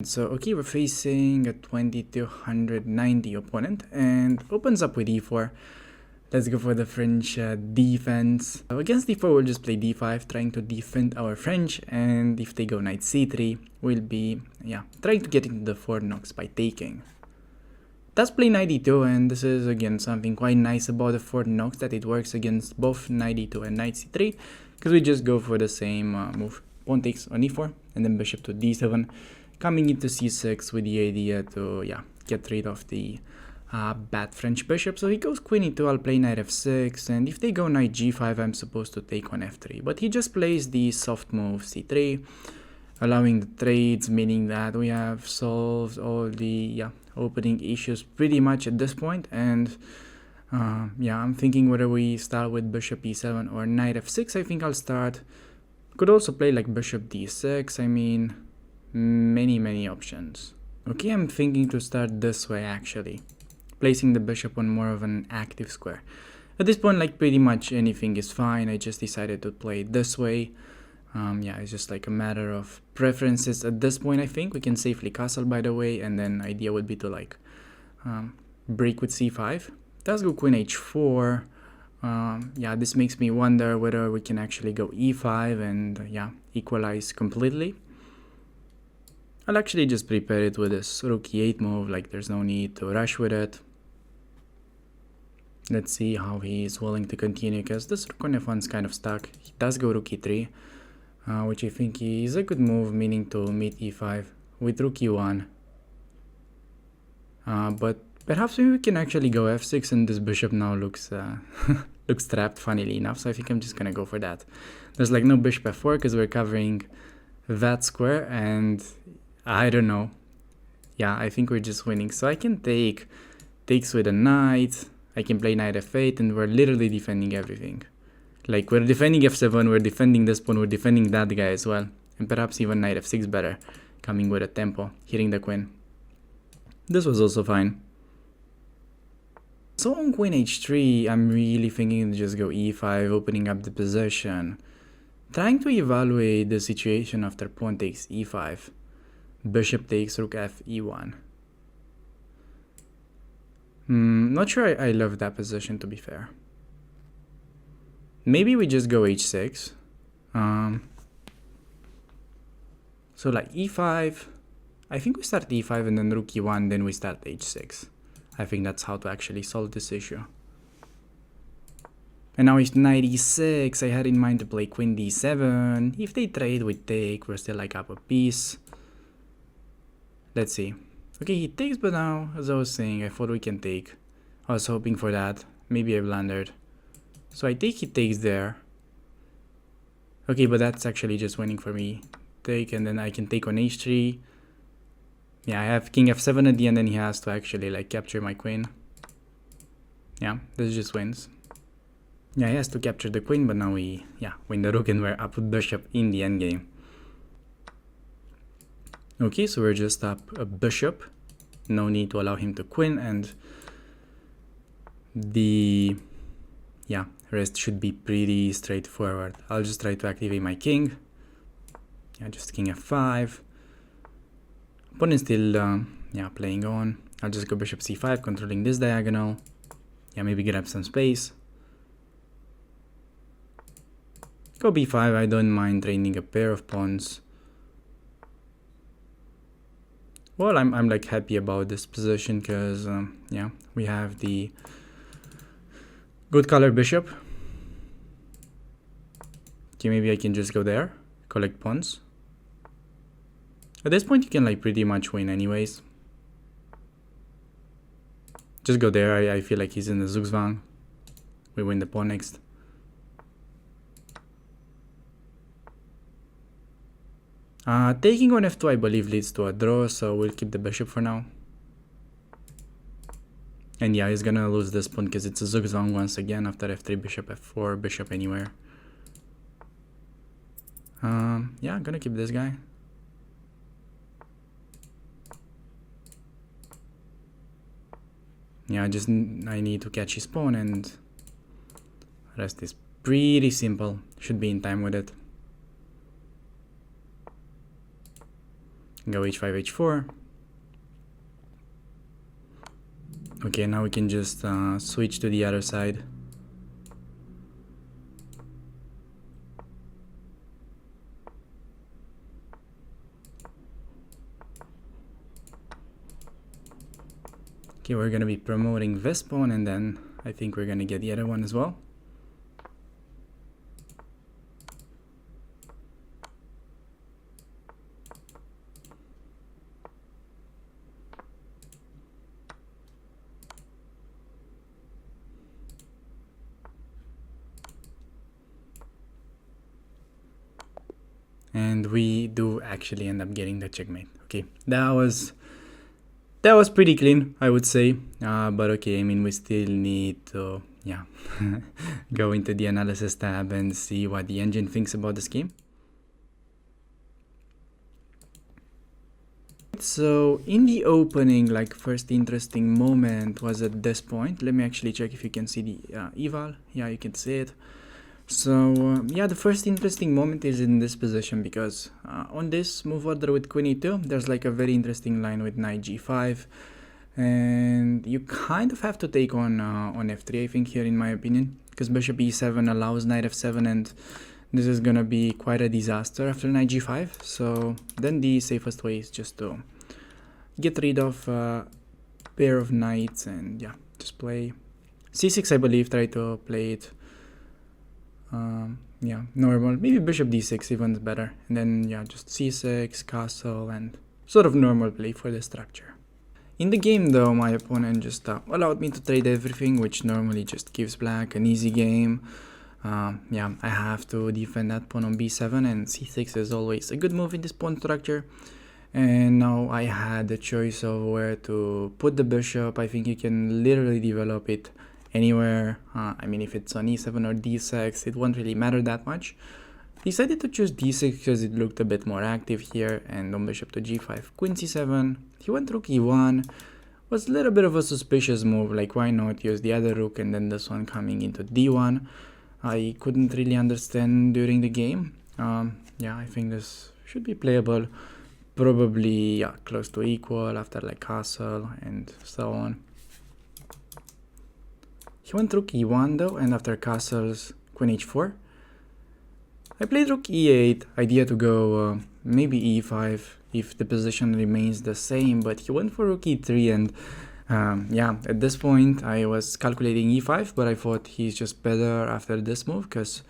So, okay, we're facing a 2290 opponent and opens up with e4. Let's go for the French defense. So against d4, we'll just play d5, trying to defend our French, and if they go knight c3, we'll be, trying to get into the 4 knocks by taking. Let's play knight e2, and this is again something quite nice about the 4 knocks, that it works against both knight e2 and knight c3, because we just go for the same move. Pawn takes on e4, and then bishop to d7, coming into c6 with the idea to, get rid of the bad French bishop. So he goes queen e2, I'll play knight f6, and if they go knight g5, I'm supposed to take on f3. But he just plays the soft move c3, allowing the trades, meaning that we have solved all the opening issues pretty much at this point. And I'm thinking whether we start with bishop e7 or knight f6. I think I'll start. Could also play like bishop d6. I mean, many options. Okay, I'm thinking to start this way actually, placing the bishop on more of an active square. At this point, like pretty much anything is fine. I just decided to play it this way. It's just like a matter of preferences at this point. I think we can safely castle, by the way, and then idea would be to like break with c5. Let's go queen h4. This makes me wonder whether we can actually go e5 and equalize completely. I'll actually just prepare it with this rook e8 move, like there's no need to rush with it. Let's see how he is willing to continue, because this rook on f1 is kind of stuck. He does go rook e3, which I think is a good move, meaning to meet e5 with rook e1. But perhaps we can actually go f6, and this bishop now looks looks trapped, funnily enough, so I think I'm just gonna go for that. There's like no bishop f4 because we're covering that square, and I don't know. I think we're just winning. So I can takes with a knight. I can play knight f8, and we're literally defending everything. Like, we're defending f7, we're defending this pawn, we're defending that guy as well. And perhaps even knight f6 better, coming with a tempo, hitting the queen. This was also fine. So on queen h3, I'm really thinking to just go e5, opening up the position. Trying to evaluate the situation after pawn takes e5. Bishop takes rook f e1. Not sure I love that position, to be fair. Maybe we just go h6. So like e5. I think we start e5 and then rook e1, then we start h6. I think that's how to actually solve this issue. And now it's knight e6. I had in mind to play queen d7. If they trade, we take. We're still like up a piece. Let's see. Okay, he takes, but now, as I was saying, I thought we can take. I was hoping for that. Maybe I blundered. So I take, he takes there. Okay, but that's actually just winning for me. Take, and then I can take on h3. I have king f7 at the end, and he has to actually like capture my queen. This just wins. He has to capture the queen, but now we win the rook, and we're up with bishop in the endgame. Okay, so we're just up a bishop. No need to allow him to queen, and the rest should be pretty straightforward. I'll just try to activate my king. Just king f5. Opponent still playing on. I'll just go bishop c5, controlling this diagonal. Maybe grab some space. Go b5. I don't mind training a pair of pawns. Well, I'm like happy about this position because we have the good color bishop. Okay, maybe I can just go there, collect pawns. At this point, you can like pretty much win anyways. Just go there. I feel like he's in the Zugzwang. We win the pawn next. Taking on f2, I believe, leads to a draw, so we'll keep the bishop for now. And he's gonna lose this pawn because it's a Zugzwang once again after f3, bishop f4, bishop anywhere. I'm gonna keep this guy. I need to catch his pawn, and rest is pretty simple. Should be in time with it. Go h5, h4. Okay, now we can just switch to the other side. Okay, we're gonna be promoting this pawn, and then I think we're gonna get the other one as well. And we do actually end up getting the checkmate. Okay, that was pretty clean, I would say. But okay, I mean, we still need to, yeah, go into the analysis tab and see what the engine thinks about this game. So in the opening, like, first interesting moment was at this point. Let me actually check if you can see the eval. Yeah, you can see it. So yeah, the first interesting moment is in this position, because on this move order with queen e2, there's like a very interesting line with knight g5, and you kind of have to take on f3, I think, here, in my opinion, because bishop e7 allows knight f7, and this is gonna be quite a disaster after knight g5. So then the safest way is just to get rid of a pair of knights, and yeah, just play c6, I believe. Try to play it yeah, normal, maybe bishop d6 even better, and then yeah, just c6, castle, and sort of normal play for the structure. In the game though, my opponent just allowed me to trade everything, which normally just gives black an easy game. Yeah, I have to defend that pawn on b7, and c6 is always a good move in this pawn structure. And now I had the choice of where to put the bishop. I think you can literally develop it anywhere. I mean, if it's on e7 or d6, it won't really matter that much. Decided to choose d6 because it looked a bit more active here, and on bishop to g5, queen c7. He went rook e1. Was a little bit of a suspicious move, like why not use the other rook and then this one coming into d1. I couldn't really understand during the game. Yeah, I think this should be playable. Probably, yeah, close to equal after like castle and so on. He went rook e1 though, and after castles, queen h4. I played rook e8, idea to go maybe e5 if the position remains the same, but he went for rook e3, and yeah, at this point I was calculating e5, but I thought he's just better after this move, because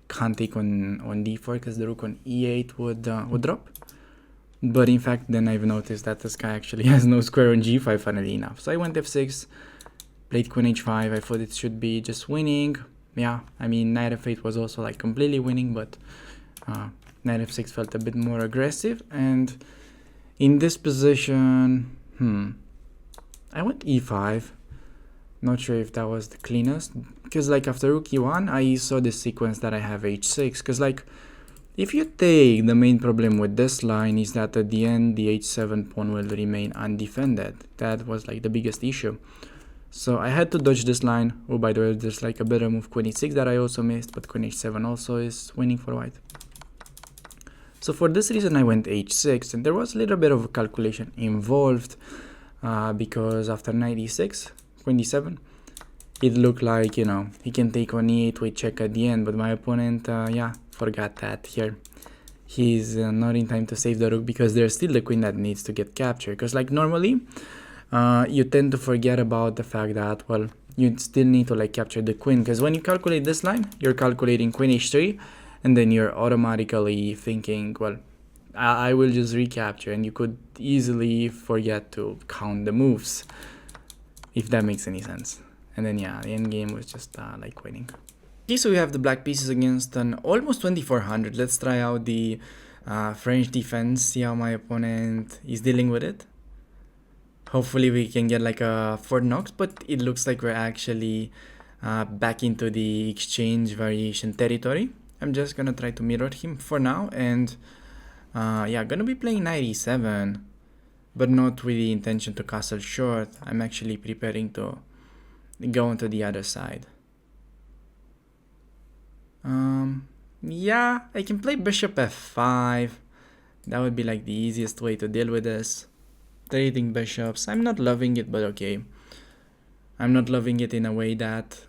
can't take on d4 because the rook on e8 would drop. But in fact, then I've noticed that this guy actually has no square on g5, funnily enough. So I went f6, played queen h5. I thought it should be just winning. Yeah, I mean, knight f8 was also like completely winning, but knight f6 felt a bit more aggressive. And in this position, I went e5. Not sure if that was the cleanest, because like after rook e1, I saw this sequence that I have h6, because like, if you take, the main problem with this line is that at the end the h7 pawn will remain undefended. That was like the biggest issue. So I had to dodge this line. Oh, by the way, there's like a better move, queen e6, that I also missed, but queen h7 also is winning for white. So for this reason I went h6, and there was a little bit of a calculation involved, because after knight e6, queen d7, it looked like, you know, he can take on e8 with check at the end, but my opponent, yeah, forgot that here. He's not in time to save the rook, because there's still the queen that needs to get captured. Because like normally, you tend to forget about the fact that, well, you still need to like capture the queen, because when you calculate this line, you're calculating queen h3, and then you're automatically thinking, well, I will just recapture, and you could easily forget to count the moves, if that makes any sense. And then yeah, the endgame was just like winning. Okay, so we have the black pieces against an almost 2400. Let's try out the French defense, see how my opponent is dealing with it. Hopefully we can get like a Fort Knox, but it looks like we're actually back into the exchange variation territory. I'm just gonna try to mirror him for now, and yeah, gonna be playing knight e7, but not with the intention to castle short. I'm actually preparing to go onto the other side. Yeah, I can play bishop f5, That would be like the easiest way to deal with this. Trading bishops. I'm not loving it, but okay. I'm not loving it in a way that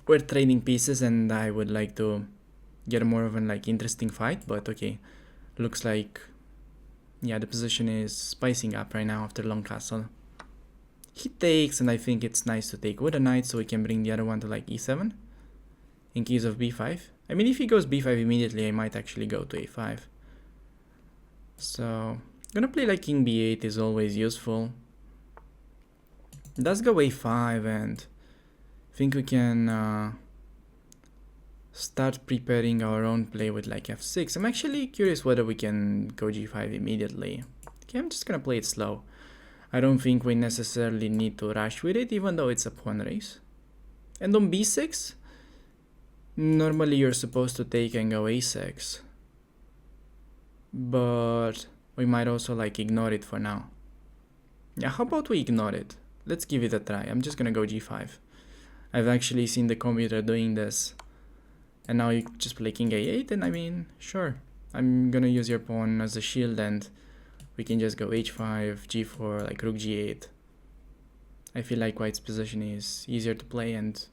we're trading pieces and I would like to get more of an like interesting fight, but okay. Looks like, yeah, the position is spicing up right now after long castle. He takes, and I think it's nice to take with a knight so we can bring the other one to like e7 in case of b5. I mean, if he goes b5 immediately, I might actually go to a5. So, gonna play like king b8 is always useful. Does go a5, and I think we can start preparing our own play with like f6. I'm actually curious whether we can go g5 immediately. Okay, I'm just gonna play it slow. I don't think we necessarily need to rush with it, even though it's a pawn race. And on b6, normally you're supposed to take and go a6. But we might also like ignore it for now. Yeah, how about we ignore it? Let's give it a try. I'm just gonna go g5. I've actually seen the computer doing this. And now you just play king a8, and I mean, sure. I'm gonna use your pawn as a shield, and we can just go h5, g4, like rook g8. I feel like white's position is easier to play, and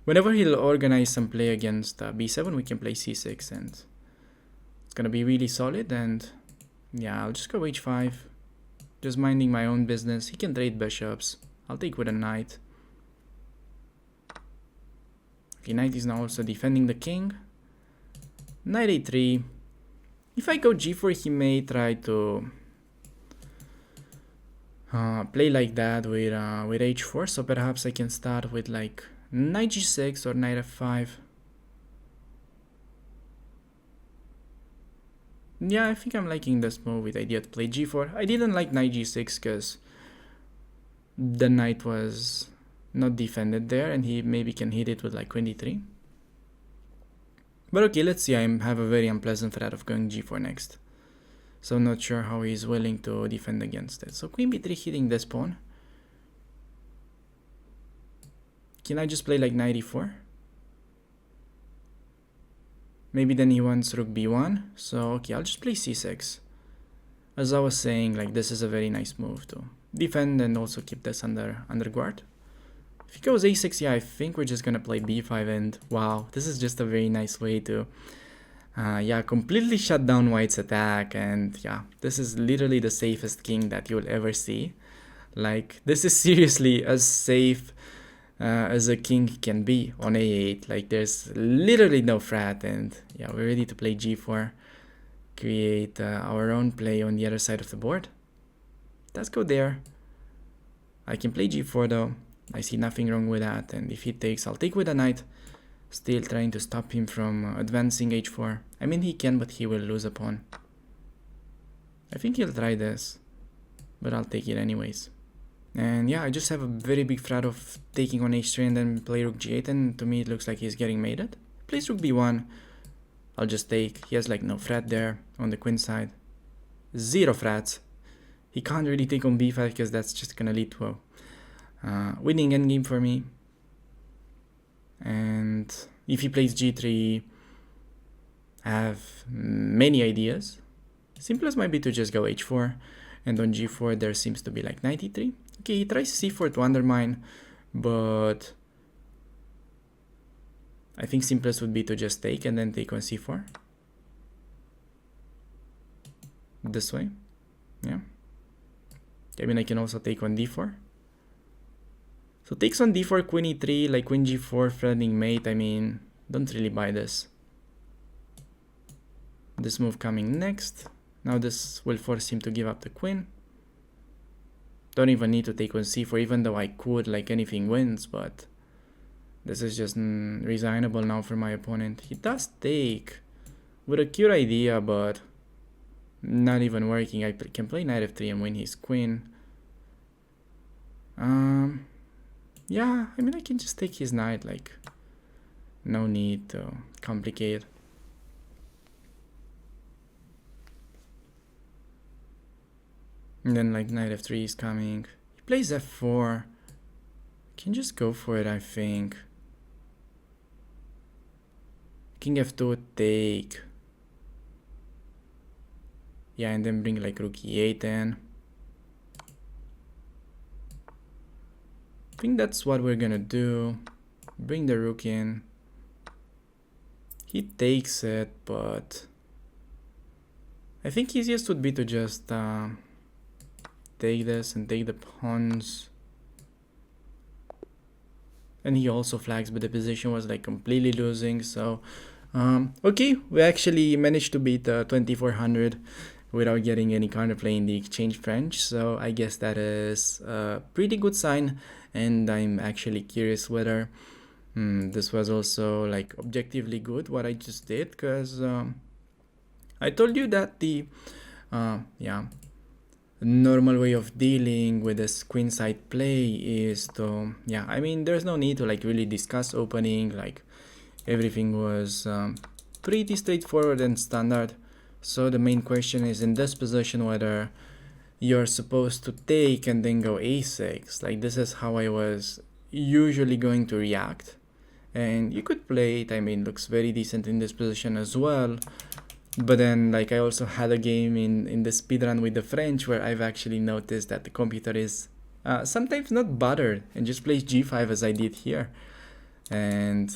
whenever he'll organize some play against b7, we can play c6, and it's gonna be really solid. And yeah, I'll just go h5, just minding my own business. He can trade bishops. I'll take with a knight. Okay, knight is now also defending the king. Knight a3. If I go g4, he may try to play like that with h4, so perhaps I can start with like knight g6 or knight f5. Yeah, I think I'm liking this move with idea to play g4. I didn't like knight g6 because the knight was not defended there, and he maybe can hit it with like queen d3. But okay, let's see. I have a very unpleasant threat of going g4 next. So I'm not sure how he's willing to defend against it. So queen b3 hitting this pawn. Can I just play like knight e4? Maybe then he wants rook b1. So okay, I'll just play c6. As I was saying, like this is a very nice move to defend and also keep this under guard. If he goes a6, yeah, I think we're just gonna play b5, and wow, this is just a very nice way to yeah, completely shut down white's attack. And yeah, this is literally the safest king that you'll ever see. Like, this is seriously as safe as a king can be on a8. Like, there's literally no threat. And yeah, we're ready to play g4, create our own play on the other side of the board. Let's go there. I can play g4 though. I see nothing wrong with that. And if he takes, I'll take with a knight. Still trying to stop him from advancing h4. I mean, he can, but he will lose a pawn. I think he'll try this, but I'll take it anyways. And yeah, I just have a very big threat of taking on h3 and then play rook g8, and to me it looks like he's getting mated. Plays rook b1. I'll just take. He has like no threat there on the queen side. Zero threats. He can't really take on b5 because that's just gonna lead to a winning endgame for me. And if he plays g3, I have many ideas. Simplest might be to just go h4, and on g4 there seems to be like knight e3. Okay, he tries c4 to undermine, but I think simplest would be to just take and then take on c4. This way, yeah. I mean, I can also take on d4. So takes on d4, queen e3, like queen g4, threatening mate. I mean, don't really buy this. This move coming next. Now this will force him to give up the queen. Don't even need to take on c4, even though I could, like anything wins, but this is just resignable now for my opponent. He does take with a cute idea, but not even working. I can play knight f3 and win his queen. Yeah, I mean, I can just take his knight, like, no need to complicate. And then, like, knight f3 is coming. He plays f4. Can just go for it, I think. King f2, take. Yeah, and then bring like rook e8 in. I think that's what we're gonna do. Bring the rook in. He takes it, but I think easiest would be to just take this and take the pawns. And he also flags, but the position was like completely losing. So okay, we actually managed to beat 2400 without getting any counterplay in the exchange French. So I guess that is a pretty good sign, and I'm actually curious whether this was also like objectively good what I just did, because I told you that the normal way of dealing with this queenside play is to I mean, there's no need to like really discuss opening. Like everything was pretty straightforward and standard. So the main question is in this position whether you're supposed to take and then go a6. Like this is how I was usually going to react, and you could play it. I mean, looks very decent in this position as well. But then like I also had a game in the speedrun with the French where I've actually noticed that the computer is sometimes not bothered and just plays g5 as I did here. And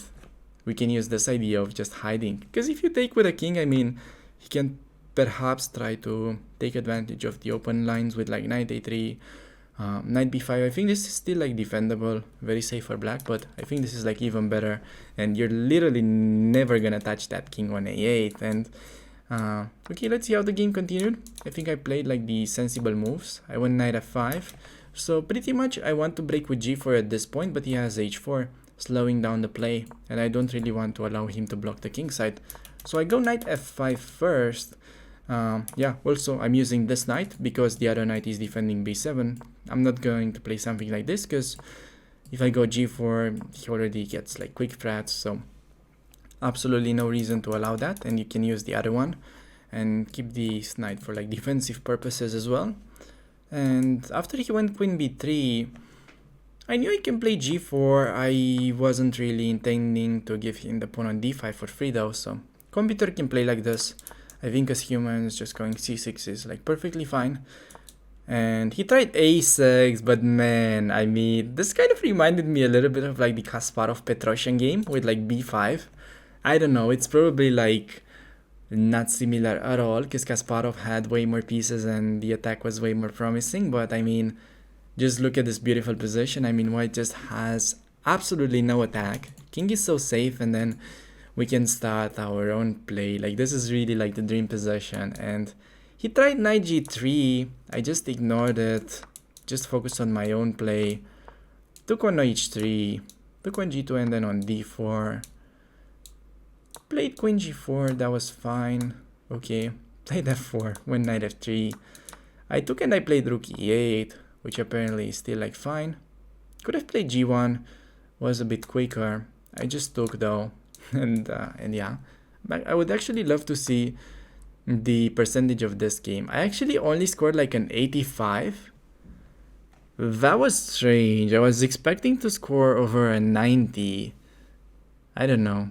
we can use this idea of just hiding, because if you take with a king, I mean, he can perhaps try to take advantage of the open lines with like knight a3, knight b5. I think this is still like defendable, very safe for black, but I think this is like even better, and you're literally never gonna touch that king on a8. And okay, let's see how the game continued. I think I played like the sensible moves. I went knight f5. So pretty much I want to break with g4 at this point, but he has h4, slowing down the play, and I don't really want to allow him to block the king side. So I go knight f5 first. Also I'm using this knight because the other knight is defending b7. I'm not going to play something like this because if I go g4, he already gets like quick frets, so absolutely no reason to allow that. And you can use the other one and keep this knight for like defensive purposes as well. And after he went queen b3, I knew he can play g4. I wasn't really intending to give him the pawn on d5 for free though, so computer can play like this. I think as humans, just going c6 is like perfectly fine. And he tried a6, but man, I mean, this kind of reminded me a little bit of like the Kasparov-Petrosyan game with like b5. I don't know, it's probably like not similar at all because Kasparov had way more pieces and the attack was way more promising. But I mean, just look at this beautiful position. I mean, white just has absolutely no attack. King is so safe, and then we can start our own play. Like this is really like the dream position. And he tried knight g3. I just ignored it, just focused on my own play. Took on h3, took on g2, and then on d4. Played queen g4, that was fine. Okay, played f4, went knight f3. I took and I played rook e8, which apparently is still like fine. Could have played g1, was a bit quicker. I just took though, and yeah. But I would actually love to see the percentage of this game. I actually only scored like an 85. That was strange. I was expecting to score over a 90. I don't know.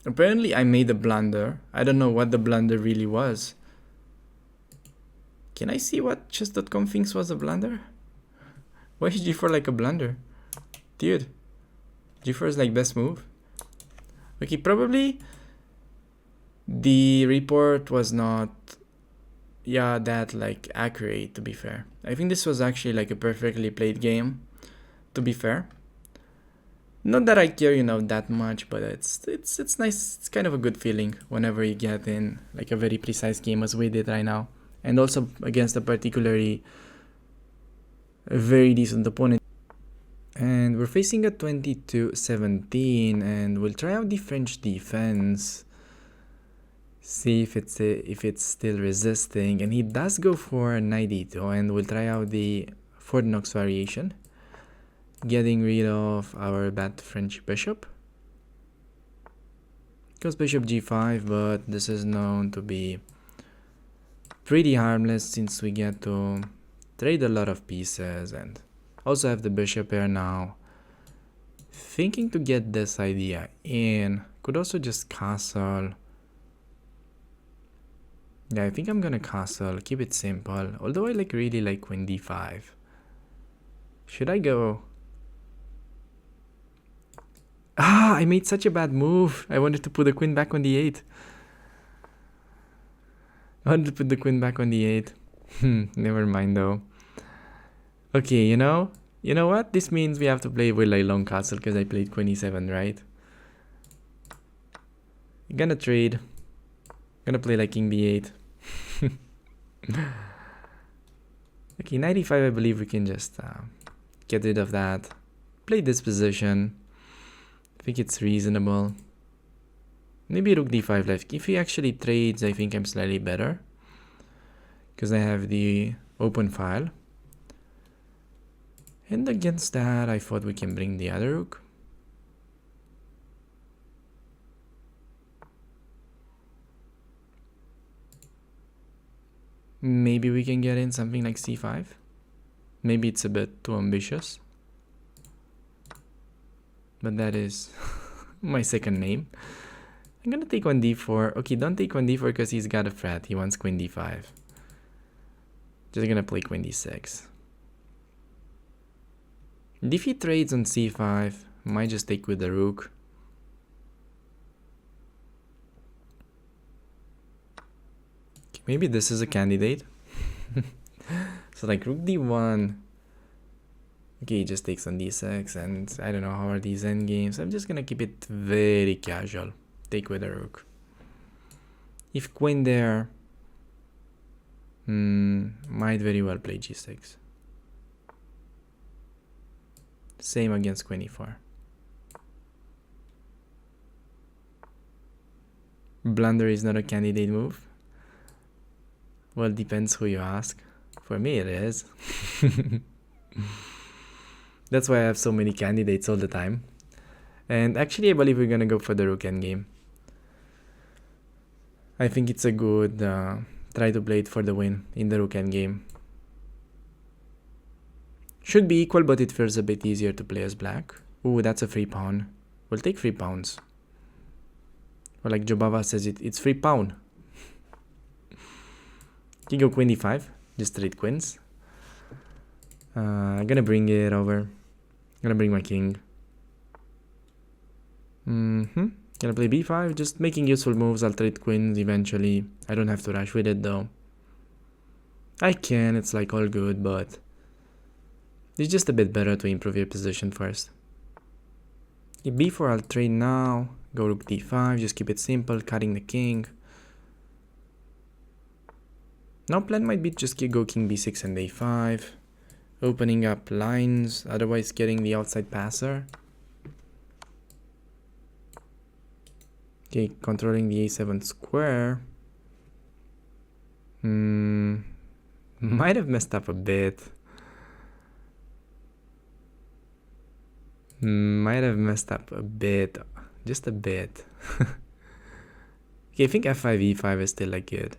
Apparently I made a blunder. I don't know what the blunder really was. Can I see what chess.com thinks was a blunder? Why is g4 like a blunder? Dude, g4 is like best move. Okay, probably the report was not that like accurate, to be fair. I think this was actually like a perfectly played game, to be fair. Not that I care, that much, but it's nice. It's kind of a good feeling whenever you get in like a very precise game as we did right now, and also against a particularly very decent opponent. And we're facing a 22-17, and we'll try out the French defense. See if it's still resisting, and he does go for knight e2, and we'll try out the Fort Knox variation, getting rid of our bad French bishop. Goes bishop g5, but this is known to be pretty harmless since we get to trade a lot of pieces and also have the bishop here now. Thinking to get this idea in, could also just castle. Yeah, I think I'm gonna castle, keep it simple. Although I really like queen d5. Should I go? Ah, I made such a bad move. I wanted to put the queen back on the 8. I wanted to put the queen back on the 8. Never mind though. Okay, you know what? This means we have to play with like long castle because I played queen e7, right? I'm gonna trade. Gonna play like king b8. Okay, 95, I believe we can just get rid of that. Play this position. I think it's reasonable. Maybe rook d5 left. If he actually trades, I think I'm slightly better. Because I have the open file. And against that, I thought we can bring the other rook. Maybe we can get in something like c5. Maybe it's a bit too ambitious. But that is my second name. I'm gonna take one d4. Okay, don't take one d4 because he's got a threat. He wants queen d5. Just gonna play queen d6. If he trades on c5, might just take with the rook. Okay, maybe this is a candidate. So like rook d1. Okay, he just takes on d6, and I don't know how are these endgames. I'm just gonna keep it very casual. Take with the rook. If queen there, might very well play g6. Same against queen e4. Blunder is not a candidate move. Well, depends who you ask. For me, it is. That's why I have so many candidates all the time. And actually, I believe we're gonna go for the rook endgame. I think it's a good try to play it for the win in the rook endgame. Should be equal, but it feels a bit easier to play as black. Ooh, that's a free pawn. We'll take 3 pawns. Or like Jobava says, it's 3 pawn. You go queen d5, just trade queens. I'm gonna bring it over. Gonna bring my king. Gonna play b5, just making useful moves. I'll trade queens eventually. I don't have to rush with it though. I can, it's like all good, but it's just a bit better to improve your position first. Okay, b4 I'll trade now. Go rook d5, just keep it simple, cutting the king. Now plan might be just go king b6 and a5. Opening up lines, otherwise getting the outside passer. Okay, controlling the a7 square. Might have messed up a bit. Might have messed up a bit. Just a bit. Okay, I think f5, e5 is still like good.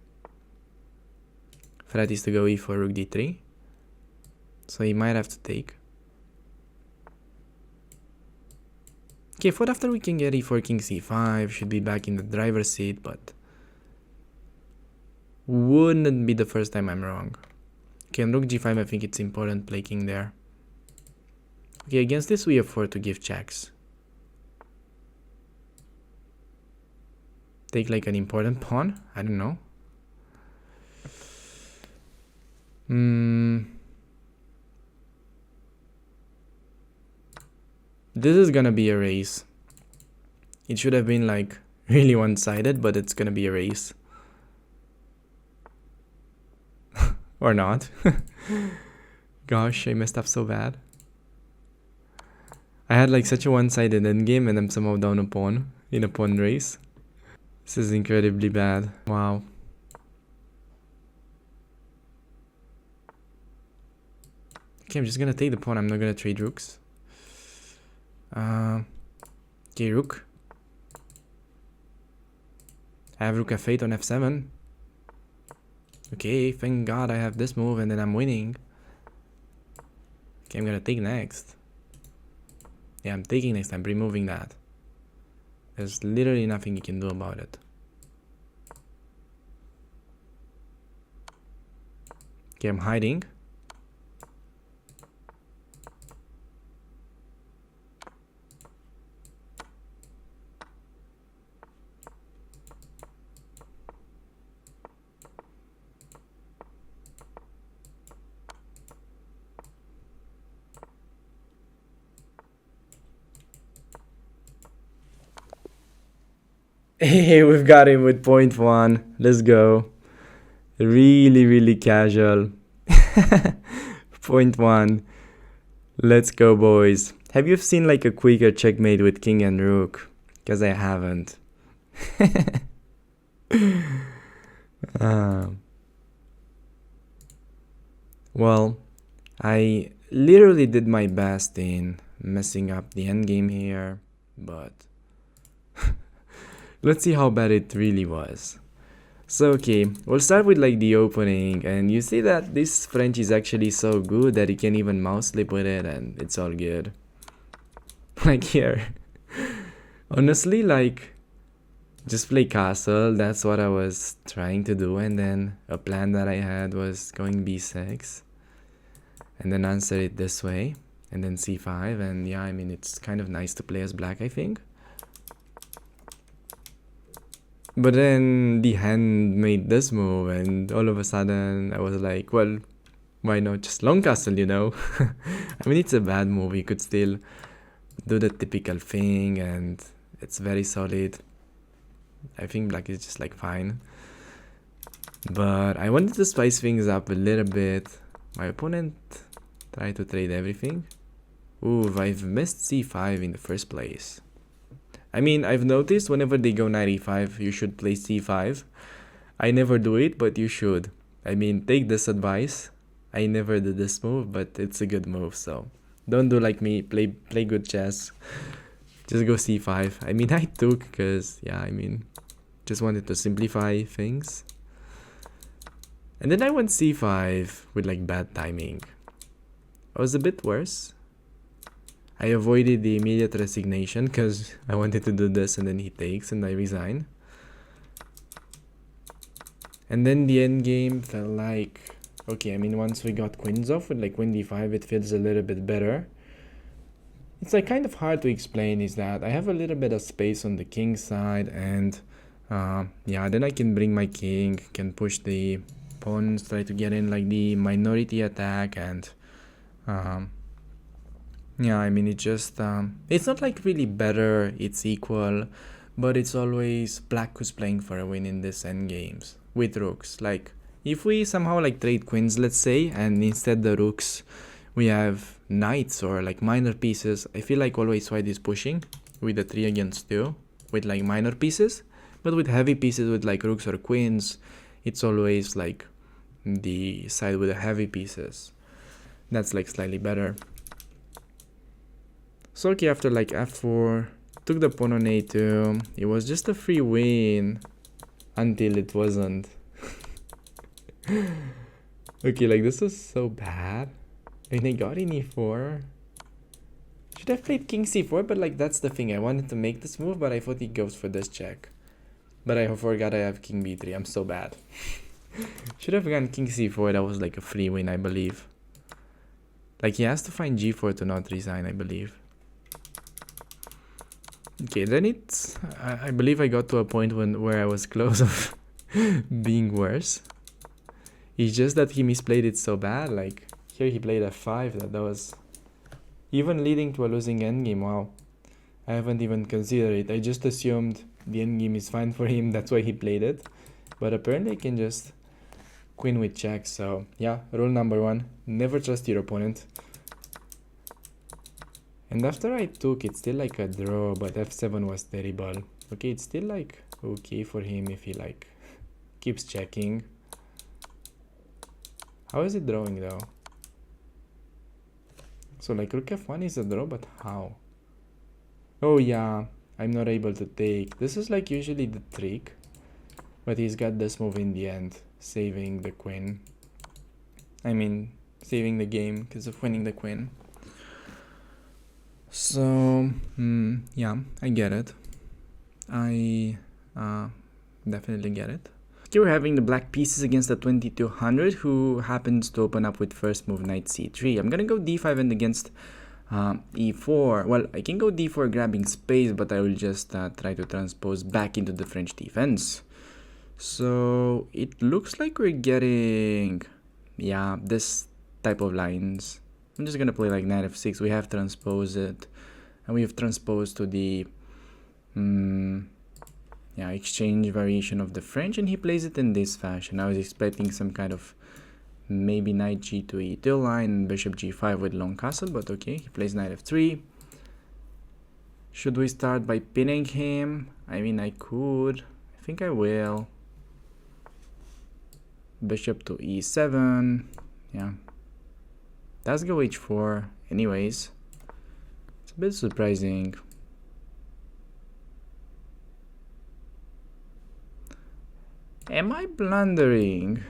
Threat is to go e4, rook d3. So he might have to take. Okay, for after we can get e4, king c5. Should be back in the driver's seat, but wouldn't be the first time I'm wrong. Okay, on rook g5, I think it's important play king there. Okay, against this we afford to give checks. Take like an important pawn? I don't know. This is gonna be a race. It should have been like really one-sided, but it's gonna be a race. Or not. Gosh, I messed up so bad. I had like such a one-sided endgame and I'm somehow down a pawn in a pawn race. This is incredibly bad. Wow. Okay, I'm just gonna take the pawn. I'm not gonna trade rooks. Okay, rook. I have rook f8 on f7. Okay, thank god I have this move and then I'm winning. Okay, I'm gonna take next. Yeah, I'm taking next. I'm removing that. There's literally nothing you can do about it. Okay, I'm hiding. Hey, we've got him with point one. Let's go. Really, really casual. Point one. Let's go, boys. Have you seen like a quicker checkmate with king and rook? Because I haven't. Um, well, I literally did my best in messing up the endgame here, but let's see how bad it really was. So okay, we'll start with like the opening, and you see that this French is actually so good that you can even mouse slip with it and it's all good. Like here. Honestly, like just play castle, that's what I was trying to do, and then a plan that I had was going b6 and then answer it this way and then c5, and yeah, I mean it's kind of nice to play as black, I think. But then the hand made this move, and all of a sudden I was like, well, why not just long castle, you know? I mean, it's a bad move. You could still do the typical thing, and it's very solid. I think black is just like fine. But I wanted to spice things up a little bit. My opponent tried to trade everything. Ooh, I've missed c5 in the first place. I mean, I've noticed whenever they go knight e5, you should play c5. I never do it, but you should. I mean, take this advice. I never did this move, but it's a good move, so don't do like me. Play good chess. Just go c5. I mean, I took because, yeah, I mean, just wanted to simplify things. And then I went c5 with like bad timing. It was a bit worse. I avoided the immediate resignation because I wanted to do this, and then he takes and I resign. And then the end game felt like, okay, I mean, once we got queens off with like queen d5, it feels a little bit better. It's like kind of hard to explain is that I have a little bit of space on the king side, and yeah, then I can bring my king, can push the pawns, try to get in like the minority attack, and yeah, I mean, it just, it's not like really better, it's equal, but it's always black who's playing for a win in this endgames with rooks. Like, if we somehow like trade queens, let's say, and instead the rooks, we have knights or like minor pieces, I feel like always white is pushing with the 3 against 2, with like minor pieces, but with heavy pieces with like rooks or queens, it's always like the side with the heavy pieces. That's like slightly better. So okay, after like f4, took the pawn on a2. It was just a free win until it wasn't. Okay, like this was so bad. And I got in e4. Should have played king c4, but like that's the thing. I wanted to make this move, but I thought he goes for this check. But I forgot I have king b3. I'm so bad. Should have gone king c4. That was like a free win, I believe. Like he has to find g4 to not resign, I believe. Okay, then it's, I believe I got to a point where I was close of being worse. It's just that he misplayed it so bad. Like here he played f5, that was even leading to a losing endgame. Wow, I haven't even considered it. I just assumed the endgame is fine for him, that's why he played it. But apparently I can just queen with check. So yeah, rule number 1, never trust your opponent. And after I took, it's still like a draw, but f7 was terrible. Okay, it's still like okay for him if he like keeps checking. How is it drawing though? So like rook f1 is a draw, but how? Oh yeah, I'm not able to take. This is like usually the trick, but he's got this move in the end, saving the queen. I mean, saving the game because of winning the queen. So, yeah, I get it. I definitely get it. Here we're having the black pieces against the 2200, who happens to open up with first move knight c3. I'm gonna go d5 and against e4. Well, I can go d4 grabbing space, but I will just try to transpose back into the French defense. So it looks like we're getting, yeah, this type of lines. I'm just gonna play like knight f6. We have transposed it, and we have transposed to the exchange variation of the French, and he plays it in this fashion. I was expecting some kind of maybe knight g2 e2 line, bishop g5 with long castle, but okay, he plays knight f3. Should we start by pinning him? I mean, I could. I think I will. Bishop to e7. Yeah. Let's go h4. Anyways, it's a bit surprising. Am I blundering?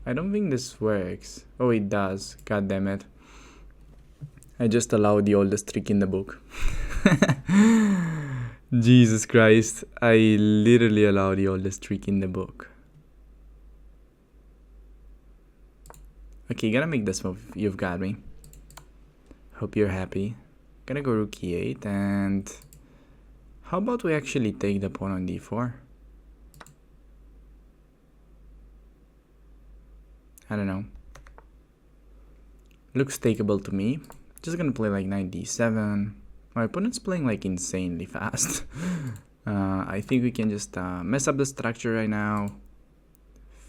I don't think this works. Oh, it does. God damn it. I just allowed the oldest trick in the book. Jesus Christ. I literally allowed the oldest trick in the book. Okay, gonna make this move. You've got me. Hope you're happy. Gonna go rook e8, and how about we actually take the pawn on d4? I don't know. Looks takeable to me. Just gonna play like knight d7. My opponent's playing like insanely fast. I think we can just mess up the structure right now.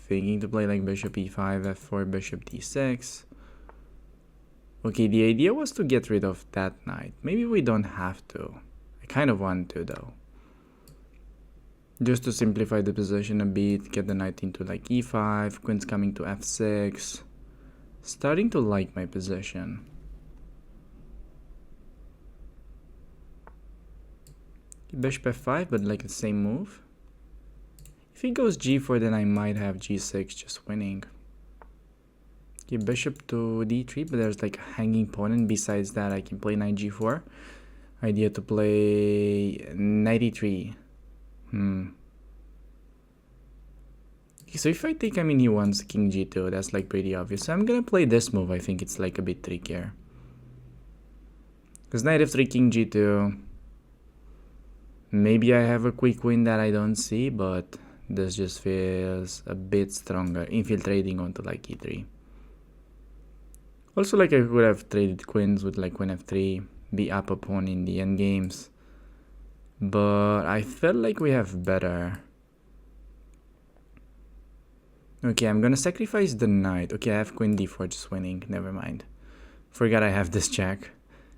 Thinking to play like bishop e5, f4, bishop d6. Okay, the idea was to get rid of that knight. Maybe we don't have to. I kind of want to though. Just to simplify the position a bit, get the knight into like e5, queen's coming to f6. Starting to like my position. Bishop f5, but like the same move. If he goes g4, then I might have g6 just winning. Okay, bishop to d3, but there's like a hanging pawn, and besides that I can play knight g4. Idea to play knight e3. Okay, so if I take, I mean, he wants king g2, that's like pretty obvious. So I'm gonna play this move. I think it's like a bit trickier. Because knight f3, king g2. Maybe I have a quick win that I don't see, but this just feels a bit stronger, infiltrating onto like e3. Also, like I could have traded queens with like queen f3, be up a pawn in the end games, but I felt like we have better. Okay, I'm gonna sacrifice the knight. Okay, I have queen d4 just winning, never mind. Forgot I have this check.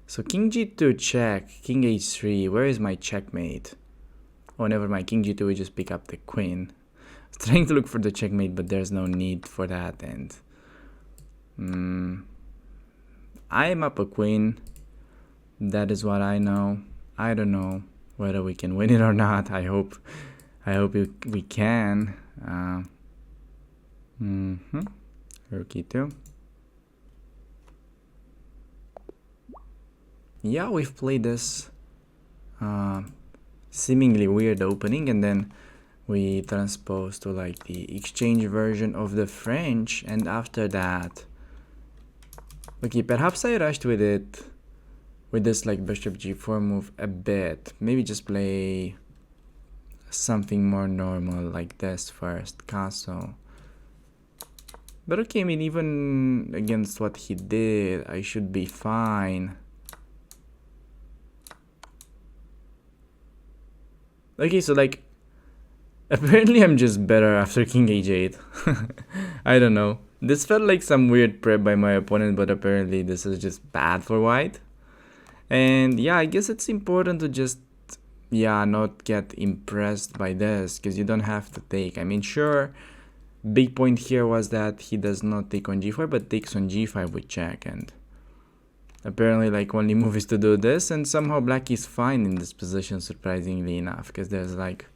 So king g2 check, king h3, where is my checkmate? Oh, never mind, king g2, we just pick up the queen. I was trying to look for the checkmate, but there's no need for that, and I'm up a queen. That is what I know. I don't know whether we can win it or not. I hope we can. Rook e2. Yeah, we've played this seemingly weird opening, and then we transpose to like the exchange version of the French, and after that, okay, perhaps I rushed with it, with this like bishop g4 move a bit. Maybe just play something more normal like this first, castle. But okay, I mean, even against what he did, I should be fine. Okay, so like, apparently I'm just better after king h8. I don't know. This felt like some weird prep by my opponent, but apparently this is just bad for white. And yeah, I guess it's important to just, yeah, not get impressed by this, because you don't have to take. I mean, sure, big point here was that he does not take on g4, but takes on g5 with check, and apparently like only move is to do this, and somehow black is fine in this position, surprisingly enough, because there's like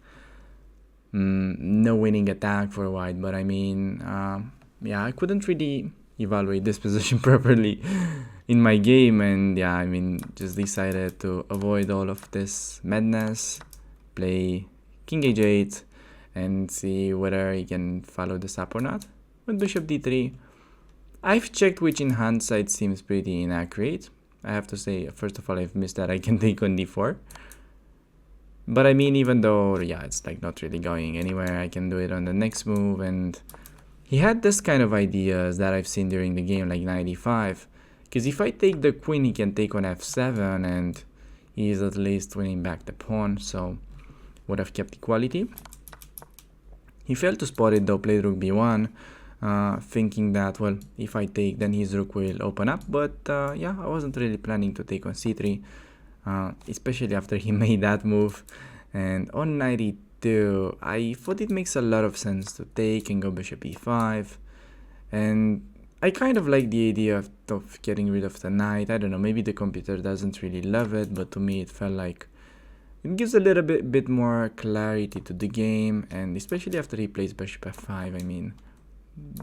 no winning attack for white. But I mean, yeah, I couldn't really evaluate this position properly in my game, and yeah, I mean, just decided to avoid all of this madness, play king h8, and see whether he can follow this up or not. With bishop d3, I've checked, which in hindsight seems pretty inaccurate. I have to say, first of all, I've missed that I can take on d4. But I mean, even though, yeah, it's like not really going anywhere, I can do it on the next move. And he had this kind of ideas that I've seen during the game, like knight e5. Because if I take the queen, he can take on f7, and he's at least winning back the pawn, so would have kept equality. He failed to spot it though, played rook b1, thinking that, well, if I take, then his rook will open up. But yeah, I wasn't really planning to take on c3. Especially after he made that move. And on knight e2, I thought it makes a lot of sense to take and go bishop e5. And I kind of like the idea of getting rid of the knight. I don't know, maybe the computer doesn't really love it, but to me it felt like it gives a little bit more clarity to the game. And especially after he plays bishop f5, I mean,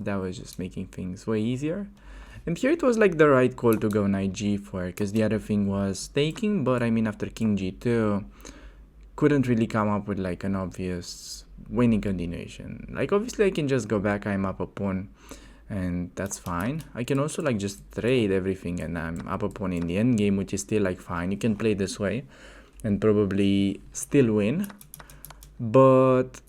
that was just making things way easier. And here it was like the right call to go knight g4, because the other thing was taking, but I mean, after king g2, couldn't really come up with like an obvious winning continuation. Like, obviously I can just go back, I'm up a pawn, and that's fine. I can also like just trade everything and I'm up a pawn in the endgame, which is still like fine. You can play this way and probably still win, but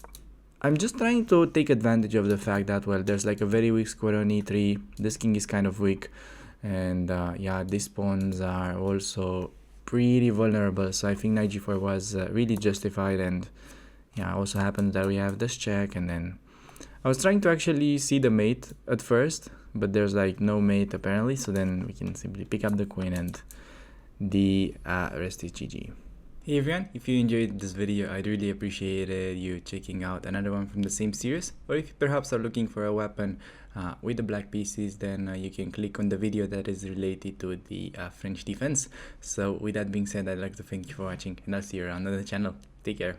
I'm just trying to take advantage of the fact that, well, there's like a very weak square on e3. This king is kind of weak, and yeah, these pawns are also pretty vulnerable. So I think knight g4 was really justified, and yeah, also happens that we have this check. And then I was trying to actually see the mate at first, but there's like no mate apparently. So then we can simply pick up the queen, and the rest is GG. Hey everyone, if you enjoyed this video, I'd really appreciate you checking out another one from the same series. Or if you perhaps are looking for a weapon with the black pieces, then you can click on the video that is related to the French defense. So with that being said, I'd like to thank you for watching, and I'll see you around on the channel. Take care.